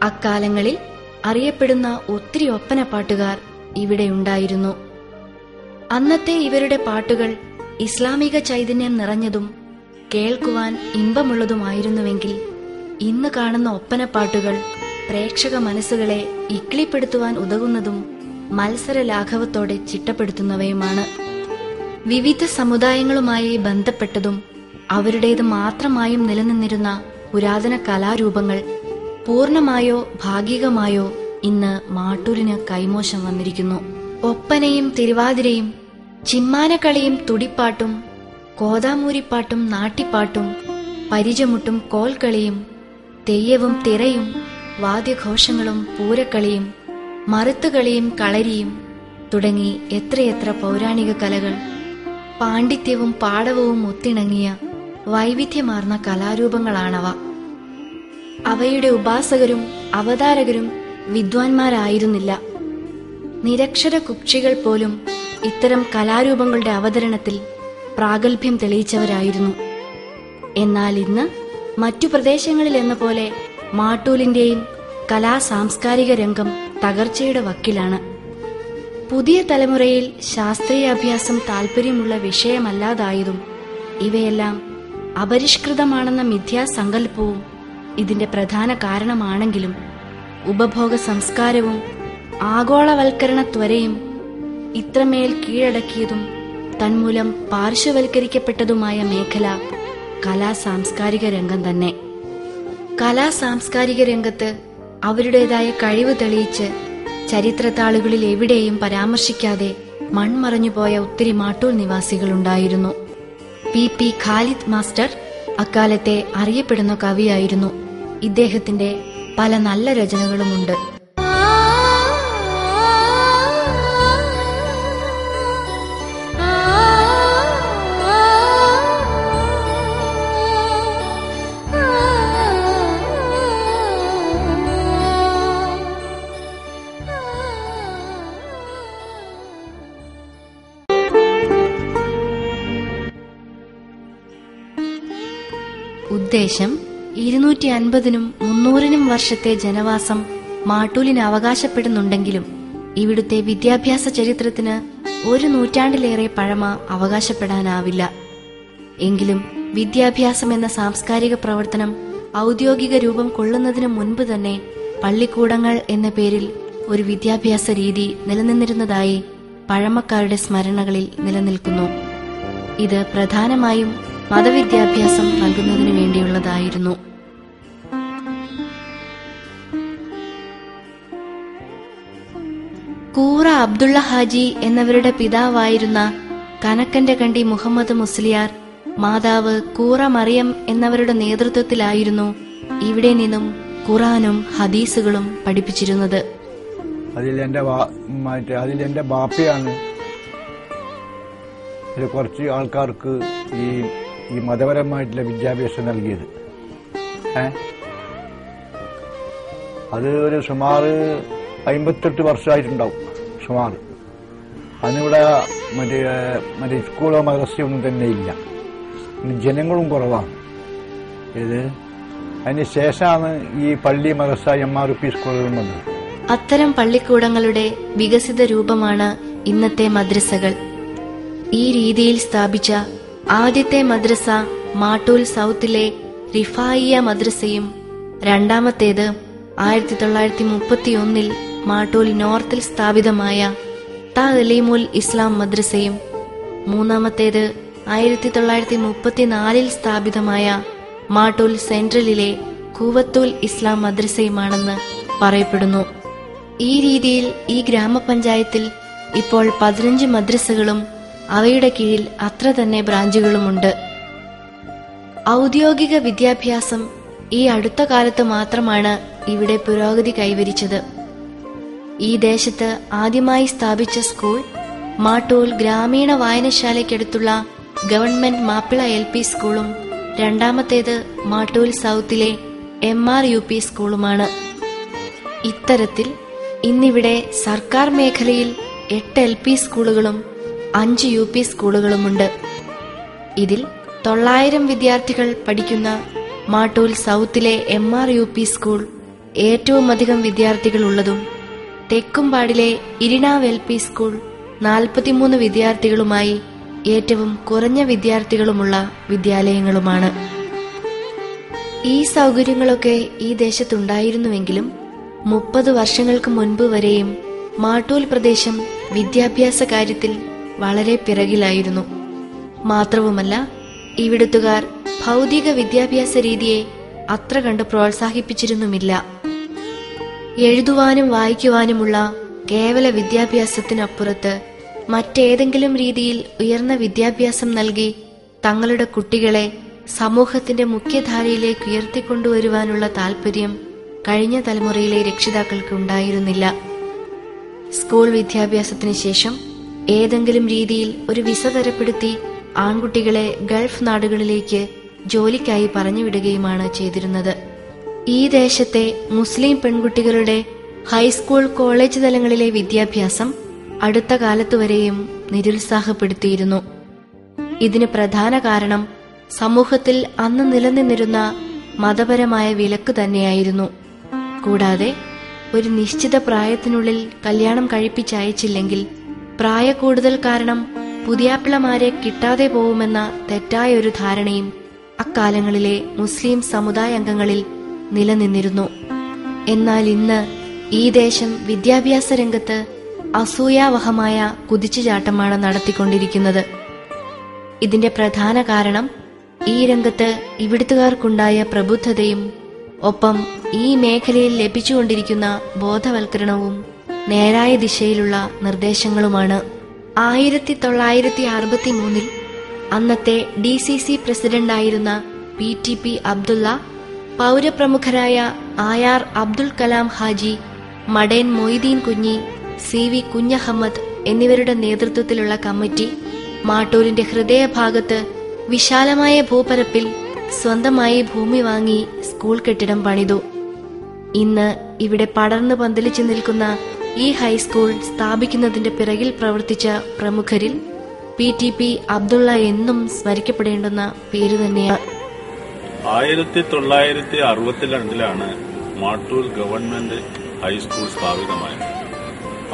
അക്കാലങ്ങളിൽ അറിയപ്പെടുന്ന ഒത്തിരി ഒപ്പനപ്പാട്ടുകാർ ഇവിടെയുണ്ടായിരുന്നു. അന്നത്തെ ഇവരുടെ പാട്ടുകൾ ഇസ്ലാമിക ചൈതന്യം നിറഞ്ഞതും കേൾക്കുവാൻ ഇമ്പമുള്ളതുമായിരുന്നുവെങ്കിൽ ഇന്ന് കാണുന്ന ഒപ്പനപ്പാട്ടുകൾ പ്രേക്ഷക മനസ്സുകളെ ഇക്കിളിപ്പെടുത്തുവാൻ ഉതകുന്നതും മത്സര ലാഘവത്തോടെ ചിട്ടപ്പെടുത്തുന്നവയുമാണ്. വിവിധ സമുദായങ്ങളുമായി ബന്ധപ്പെട്ടതും അവരുടേത് മാത്രമായും നിലനിന്നിരുന്ന പുരാതന കലാരൂപങ്ങൾ പൂർണമായോ ഭാഗികമായോ ഇന്ന് മാട്ടൂലിന് കൈമോശം വന്നിരിക്കുന്നു. ഒപ്പനയും തിരുവാതിരയും ചിമ്മാനക്കളിയും തുടിപ്പാട്ടും കോതാമൂരിപ്പാട്ടും നാട്ടിപ്പാട്ടും പരിചമുട്ടും കോൽക്കളിയും തെയ്യവും തിറയും വാദ്യഘോഷങ്ങളും പൂരക്കളിയും മറുത്തുകളിയും കളരിയും തുടങ്ങി എത്രയെത്ര പൗരാണിക കലകൾ, പാണ്ഡിത്യവും പാടവവും ഒത്തിണങ്ങിയ വൈവിധ്യമാർന്ന കലാരൂപങ്ങളാണവ. അവയുടെ ഉപാസകരും അവതാരകരും വിദ്വാൻമാരായിരുന്നില്ല. നിരക്ഷര കുക്ഷികൾ പോലും ഇത്തരം കലാരൂപങ്ങളുടെ അവതരണത്തിൽ പ്രാഗൽഭ്യം തെളിയിച്ചവരായിരുന്നു. എന്നാൽ ഇന്ന് മറ്റു പ്രദേശങ്ങളിലെന്ന പോലെ മാട്ടൂലിന്റെയും കലാ സാംസ്കാരിക രംഗം തകർച്ചയുടെ വക്കിലാണ്. പുതിയ തലമുറയിൽ ശാസ്ത്രീയാഭ്യാസം താൽപര്യമുള്ള വിഷയമല്ലാതായതും ഇവയെല്ലാം അപരിഷ്കൃതമാണെന്ന മിഥ്യാസങ്കല്പവും ഇതിന്റെ പ്രധാന കാരണമാണെങ്കിലും ഉപഭോഗ സംസ്കാരവും ആഗോളവൽക്കരണ ത്വരയും ഇത്രമേൽ കീഴടക്കിയതും തന്മൂലം പാർശ്വവൽക്കരിക്കപ്പെട്ടതുമായ മേഖല കലാ സാംസ്കാരിക രംഗം തന്നെ. കലാ സാംസ്കാരിക രംഗത്ത് അവരുടേതായ കഴിവ് തെളിയിച്ച് ചരിത്രത്താളുകളിൽ എവിടെയും പരാമർശിക്കാതെ മൺമറഞ്ഞുപോയ ഒത്തിരി മാട്ടൂൽ നിവാസികളുണ്ടായിരുന്നു. പി ഖാലിദ് മാസ്റ്റർ അക്കാലത്തെ അറിയപ്പെടുന്ന കവിയായിരുന്നു. ഇദ്ദേഹത്തിന്റെ പല നല്ല രചനകളുമുണ്ട്. ഉദ്ദേശം 250-നും 300-നും വർഷത്തെ ജനവാസം മാട്ടൂലിന് അവകാശപ്പെടുന്നുണ്ടെങ്കിലും ഇവിടുത്തെ വിദ്യാഭ്യാസ ചരിത്രത്തിന് 1 നൂറ്റാണ്ടിലേറെ പഴമ അവകാശപ്പെടാനാവില്ല. എങ്കിലും വിദ്യാഭ്യാസം എന്ന സാംസ്കാരിക പ്രവർത്തനം ഔദ്യോഗിക രൂപം കൊള്ളുന്നതിന് മുൻപ് തന്നെ പള്ളിക്കൂടങ്ങൾ എന്ന പേരിൽ ഒരു വിദ്യാഭ്യാസ രീതി നിലനിന്നിരുന്നതായി പഴമക്കാരുടെ സ്മരണകളിൽ നിലനിൽക്കുന്നു. ഇത് പ്രധാനമായും മതവിദ്യാഭ്യാസം നൽകുന്നതിനു വേണ്ടിയുള്ളതായിരുന്നു. കൂറ അബ്ദുള്ള ഹാജി എന്നവരുടെ പിതാവായിരുന്ന കനക്കന്റെ കണ്ടി മുഹമ്മദ് മുസ്ലിയാർ, മാതാവ് കൂറ മറിയം എന്നവരുടെ നേതൃത്വത്തിലായിരുന്നു ഇവിടെ നിന്നും ഖുറാനും ഹദീസുകളും പഠിപ്പിച്ചിരുന്നത്. അതിലെന്റെ ബാപ്പയാണ് കുറച്ച് ആൾക്കാർക്ക് ഈ മതപരമായിട്ടുള്ള വിദ്യാഭ്യാസം നൽകിയത്. അത് ഒരു സുമാർ 58 വർഷമായിട്ടുണ്ടാവും സുമാർ. അന്നിവിടെ മറ്റേ സ്കൂളോ മദ്രസയോ ഒന്നും തന്നെ ഇല്ല, ജനങ്ങളും കുറവാണ്. അതിന് ശേഷമാണ് ഈ പള്ളി മദ്രസ MRP സ്കൂളുകളും വന്നത്. അത്തരം പള്ളിക്കൂടങ്ങളുടെ വികസിത രൂപമാണ് ഇന്നത്തെ മദ്രസകൾ. ഈ രീതിയിൽ സ്ഥാപിച്ച ആദ്യത്തെ മദ്രസ മാട്ടൂൽ സൗത്തിലെ റിഫായിയ മദ്രസയും രണ്ടാമത്തേത് 1931 മാട്ടൂൽ നോർത്തിൽ സ്ഥാപിതമായ തഅലീമുൽ ഇസ്ലാം മദ്രസയും മൂന്നാമത്തേത് 1934 സ്ഥാപിതമായ മാട്ടൂൽ സെൻട്രലിലെ കൂവത്തുൽ ഇസ്ലാം മദ്രസയുമാണെന്ന് പറയപ്പെടുന്നു. ഈ രീതിയിൽ ഈ ഗ്രാമപഞ്ചായത്തിൽ ഇപ്പോൾ 15 മദ്രസകളും അവയുടെ കീഴിൽ അത്ര തന്നെ ബ്രാഞ്ചുകളുമുണ്ട്. ഔദ്യോഗിക വിദ്യാഭ്യാസം ഈ അടുത്ത കാലത്ത് മാത്രമാണ് ഇവിടെ പുരോഗതി കൈവരിച്ചത്. ഈ ദേശത്ത് ആദ്യമായി സ്ഥാപിച്ച സ്കൂൾ മാട്ടൂൽ ഗ്രാമീണ വായനശാലയ്ക്കടുത്തുള്ള ഗവൺമെന്റ് മാപ്പിള LP സ്കൂളും രണ്ടാമത്തേത് മാട്ടൂൽ സൗത്തിലെ MRUP സ്കൂളുമാണ്. ഇത്തരത്തിൽ ഇന്നിവിടെ സർക്കാർ മേഖലയിൽ 8 LP സ്കൂളുകളും 5 UP സ്കൂളുകളുമുണ്ട്. ഇതിൽ 900 വിദ്യാർത്ഥികൾ പഠിക്കുന്ന മാട്ടൂൽ സൗത്തിലെ MRUP സ്കൂൾ ഏറ്റവും അധികം വിദ്യാർത്ഥികൾ ഉള്ളതും തെക്കുംപാടിലെ ഇരിണാവ് LP സ്കൂൾ 43 വിദ്യാർത്ഥികളുമായി ഏറ്റവും കുറഞ്ഞ വിദ്യാർത്ഥികളുമുള്ള വിദ്യാലയങ്ങളുമാണ്. ഈ സൗകര്യങ്ങളൊക്കെ ഈ ദേശത്തുണ്ടായിരുന്നുവെങ്കിലും 30 വർഷങ്ങൾക്ക് മുൻപ് വരെയും മാട്ടൂൽ പ്രദേശം വിദ്യാഭ്യാസ കാര്യത്തിൽ വളരെ പിറകിലായിരുന്നു. മാത്രവുമല്ല, ഇവിടുത്തുകാർ ഭൗതിക വിദ്യാഭ്യാസ രീതിയെ അത്ര കണ്ട് പ്രോത്സാഹിപ്പിച്ചിരുന്നുമില്ല. എഴുതുവാനും വായിക്കുവാനുമുള്ള കേവല വിദ്യാഭ്യാസത്തിനപ്പുറത്ത് മറ്റേതെങ്കിലും രീതിയിൽ ഉയർന്ന വിദ്യാഭ്യാസം നൽകി തങ്ങളുടെ കുട്ടികളെ സമൂഹത്തിന്റെ മുഖ്യധാരയിലേക്ക് ഉയർത്തിക്കൊണ്ടുവരുവാനുള്ള താൽപര്യം കഴിഞ്ഞ തലമുറയിലെ രക്ഷിതാക്കൾക്ക് ഉണ്ടായിരുന്നില്ല. സ്കൂൾ വിദ്യാഭ്യാസത്തിന് ശേഷം ഏതെങ്കിലും രീതിയിൽ ഒരു വിസ തരപ്പെടുത്തി ആൺകുട്ടികളെ ഗൾഫ് നാടുകളിലേക്ക് ജോലിക്കായി പറഞ്ഞുവിടുകയുമാണ് ചെയ്തിരുന്നത്. ഈ ദേശത്തെ മുസ്ലിം പെൺകുട്ടികളുടെ ഹൈസ്കൂൾ, കോളേജ് തലങ്ങളിലെ വിദ്യാഭ്യാസം അടുത്ത കാലത്തുവരെയും നിരുത്സാഹപ്പെടുത്തിയിരുന്നു. ഇതിന് പ്രധാന കാരണം സമൂഹത്തിൽ അന്ന് നിലനിന്നിരുന്ന മതപരമായ വിലക്ക് തന്നെയായിരുന്നു. കൂടാതെ ഒരു നിശ്ചിത പ്രായത്തിനുള്ളിൽ കല്യാണം കഴിപ്പിച്ചയച്ചില്ലെങ്കിൽ പ്രായക്കൂടുതൽ കാരണം പുതിയാപ്പിളമാരെ കിട്ടാതെ പോവുമെന്ന തെറ്റായ ഒരു ധാരണയും അക്കാലങ്ങളിലെ മുസ്ലിം സമുദായ അംഗങ്ങളിൽ നിലനിന്നിരുന്നു. എന്നാൽ ഇന്ന് ഈ ദേശം വിദ്യാഭ്യാസ രംഗത്ത് അസൂയാവഹമായ കുതിച്ചുചാട്ടമാണ് നടത്തിക്കൊണ്ടിരിക്കുന്നത്. ഇതിന്റെ പ്രധാന കാരണം ഈ രംഗത്ത് ഇവിടുത്തുകാർക്കുണ്ടായ പ്രബുദ്ധതയും ഒപ്പം ഈ മേഖലയിൽ ലഭിച്ചുകൊണ്ടിരിക്കുന്ന ബോധവൽക്കരണവും നേരായ ദിശയിലുള്ള നിർദ്ദേശങ്ങളുമാണ്. 1963 അന്നത്തെ DCC പ്രസിഡന്റായിരുന്ന PTP അബ്ദുള്ള, പൗരപ്രമുഖരായ ആയാർ അബ്ദുൽ കലാം ഹാജി, മടേൻ മൊയ്തീൻ കുഞ്ഞി, CV കുഞ്ഞഹമ്മദ് എന്നിവരുടെ നേതൃത്വത്തിലുള്ള കമ്മിറ്റി മാട്ടൂലിന്റെ ഹൃദയഭാഗത്ത് വിശാലമായ ഭൂപരപ്പിൽ സ്വന്തമായി ഭൂമി വാങ്ങി സ്കൂൾ കെട്ടിടം പണിതു. ഇന്ന് ഇവിടെ പടർന്നു പന്തലിച്ചു നിൽക്കുന്ന ഈ ഹൈസ്കൂൾ സ്ഥാപിക്കുന്നതിന്റെ പിറകിൽ പ്രവർത്തിച്ച പ്രമുഖരിൽ PTP അബ്ദുള്ള എന്നും സ്മരിക്കപ്പെടേണ്ടുന്ന പേര് തന്നെയാണ്. 1962 മാട്ടൂൽ ഗവൺമെന്റ് ഹൈസ്കൂൾ സ്ഥാപിതമായത്.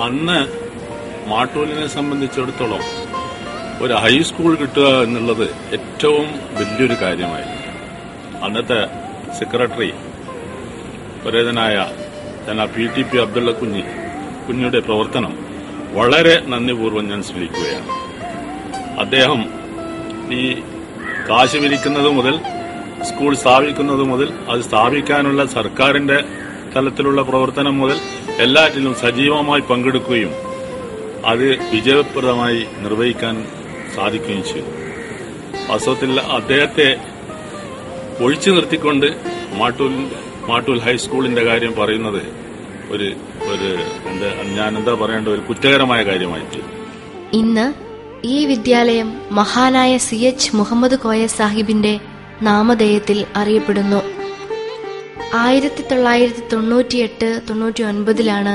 അന്ന് മാട്ടൂലിനെ സംബന്ധിച്ചിടത്തോളം ഒരു ഹൈസ്കൂൾ കിട്ടുക എന്നുള്ളത് ഏറ്റവും വലിയൊരു കാര്യമായിരുന്നു. അന്നത്തെ സെക്രട്ടറി പരേതനായ PTP അബ്ദുള്ള കുഞ്ഞിയുടെ പ്രവർത്തനം വളരെ നന്ദിപൂർവ്വം ഞാൻ സ്മരിക്കുകയാണ്. അദ്ദേഹം ഈ കാശ് വിരിക്കുന്നത് മുതൽ സ്കൂൾ സ്ഥാപിക്കുന്നത് മുതൽ അത് സ്ഥാപിക്കാനുള്ള സർക്കാരിന്റെ തലത്തിലുള്ള പ്രവർത്തനം മുതൽ എല്ലാറ്റിലും സജീവമായി പങ്കെടുക്കുകയും അത് വിജയപ്രദമായി നിർവഹിക്കാൻ സാധിക്കുകയും ചെയ്തു. വാസ്തവത്തിൽ അദ്ദേഹത്തെ ഒഴിച്ചു നിർത്തിക്കൊണ്ട് മാട്ടൂൽ ഹൈസ്കൂളിന്റെ കാര്യം പറയുന്നത് ഒരു കുറ്റകരമായ കാര്യമായിട്ട്. ഇന്ന് ഈ വിദ്യാലയം മഹാനായ CH മുഹമ്മദ് കോയ സാഹിബിന്റെ നാമധേയത്തിൽ അറിയപ്പെടുന്നു. 1998-99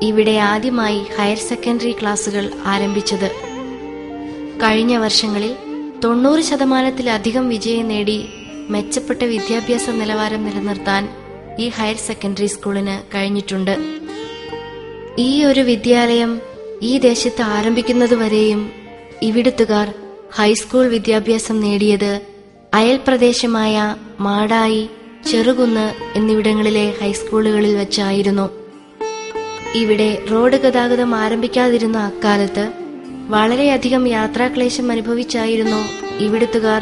ഇവിടെ ആദ്യമായി ഹയർ സെക്കൻഡറി ക്ലാസുകൾ ആരംഭിച്ചത്. കഴിഞ്ഞ വർഷങ്ങളിൽ 90% വിജയം നേടി മെച്ചപ്പെട്ട വിദ്യാഭ്യാസ നിലവാരം നിലനിർത്താൻ ഈ ഹയർ സെക്കൻഡറി സ്കൂളിന് കഴിഞ്ഞിട്ടുണ്ട്. ഈ ഒരു വിദ്യാലയം ഈ ദേശത്ത് ആരംഭിക്കുന്നതുവരെയും ഇവിടുത്തുകാർ ഹൈസ്കൂൾ വിദ്യാഭ്യാസം നേടിയത് അയൽപ്രദേശമായ മാടായി, ചെറുകുന്ന് എന്നിവിടങ്ങളിലെ ഹൈസ്കൂളുകളിൽ വച്ചായിരുന്നു. ഇവിടെ റോഡ് ഗതാഗതം ആരംഭിക്കാതിരുന്ന അക്കാലത്ത് വളരെയധികം യാത്രാക്ലേശം അനുഭവിച്ചായിരുന്നു ഇവിടുത്തുകാർ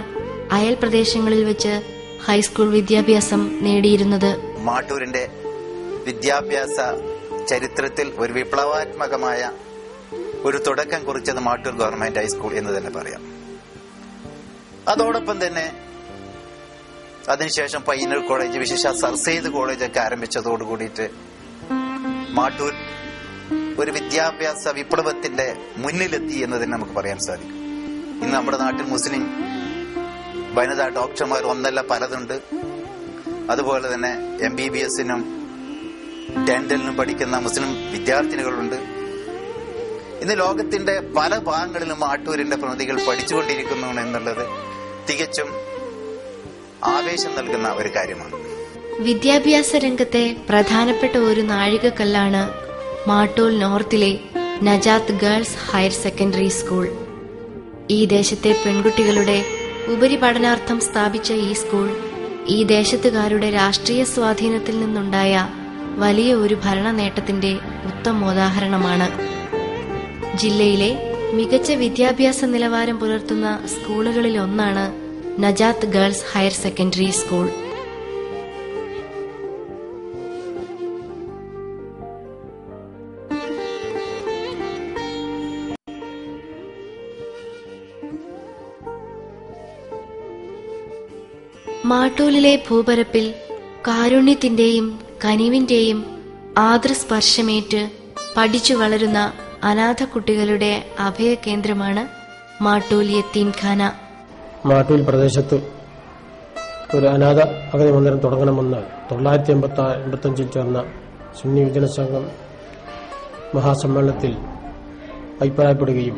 അയൽ പ്രദേശങ്ങളിൽ വെച്ച് ഹൈസ്കൂൾ വിദ്യാഭ്യാസം നേടിയിരുന്നത്. മാട്ടൂരിന്റെ വിദ്യാഭ്യാസ ചരിത്രത്തിൽ ഒരു വിപ്ലവാത്മകമായ ഒരു തുടക്കം കുറിച്ചത് മാട്ടൂർ ഗവൺമെന്റ് ഹൈസ്കൂൾ എന്ന് തന്നെ പറയാം. അതോടൊപ്പം തന്നെ അതിനുശേഷം പയ്യന്നൂർ കോളേജ്, വിശേഷ സർ സെയ്ദ് കോളേജൊക്കെ ആരംഭിച്ചതോടുകൂടിയിട്ട് മാട്ടൂർ ഒരു വിദ്യാഭ്യാസ വിപ്ലവത്തിന്റെ മുന്നിലെത്തി എന്ന് തന്നെ നമുക്ക് പറയാൻ സാധിക്കും. ഇന്ന് നമ്മുടെ നാട്ടിൽ മുസ്ലിം വനിതാ ഡോക്ടർമാർ ഒന്നല്ല പലതുണ്ട്. അതുപോലെ തന്നെ MBBS-നും ഡെന്റലിനും പഠിക്കുന്ന മുസ്ലിം വിദ്യാർത്ഥിനികളുണ്ട്. ഇന്ന് ലോകത്തിന്റെ പല ഭാഗങ്ങളിലും മാട്ടൂരിന്റെ പ്രതിനിധികൾ പഠിച്ചുകൊണ്ടിരിക്കുന്നു എന്നുള്ളത് തികച്ചും ആവേശം നൽകുന്ന ഒരു കാര്യമാണ്. വിദ്യാഭ്യാസ രംഗത്തെ പ്രധാനപ്പെട്ട ഒരു നാഴികക്കല്ലാണ് മാട്ടൂൽ നോർത്തിലെ Najath girls higher secondary school. ഈ ദേശത്തെ പെൺകുട്ടികളുടെ ഉപരിപഠനാർത്ഥം സ്ഥാപിച്ച ഈ സ്കൂൾ ഈ ദേശത്തുകാരുടെ രാഷ്ട്രീയ സ്വാധീനത്തിൽ നിന്നുണ്ടായ വലിയ ഒരു ഭരണ നേട്ടത്തിന്റെ ഉത്തമോദാഹരണമാണ്. ജില്ലയിലെ മികച്ച വിദ്യാഭ്യാസ നിലവാരം പുലർത്തുന്ന സ്കൂളുകളിൽ ഒന്നാണ് Najath girls higher secondary school. മാട്ടൂലിലെ ഭൂപരപ്പിൽ കാരുണ്യത്തിന്റെയും കനിവിന്റെയും ആർദ്രസ്പർശമേറ്റ് പഠിച്ചു വളരുന്ന അനാഥ കുട്ടികളുടെ അഭയകേന്ദ്രമാണ് മാട്ടൂൽ യത്തീംഖാന. മാട്ടൂൽ പ്രദേശത്ത് ഒരു അനാഥ അഗതി മന്ദിരം തുടങ്ങണമെന്ന് 1985 ചേർന്ന സുന്നി വിജന സംഘം മഹാസമ്മേളനത്തിൽ അഭിപ്രായപ്പെടുകയും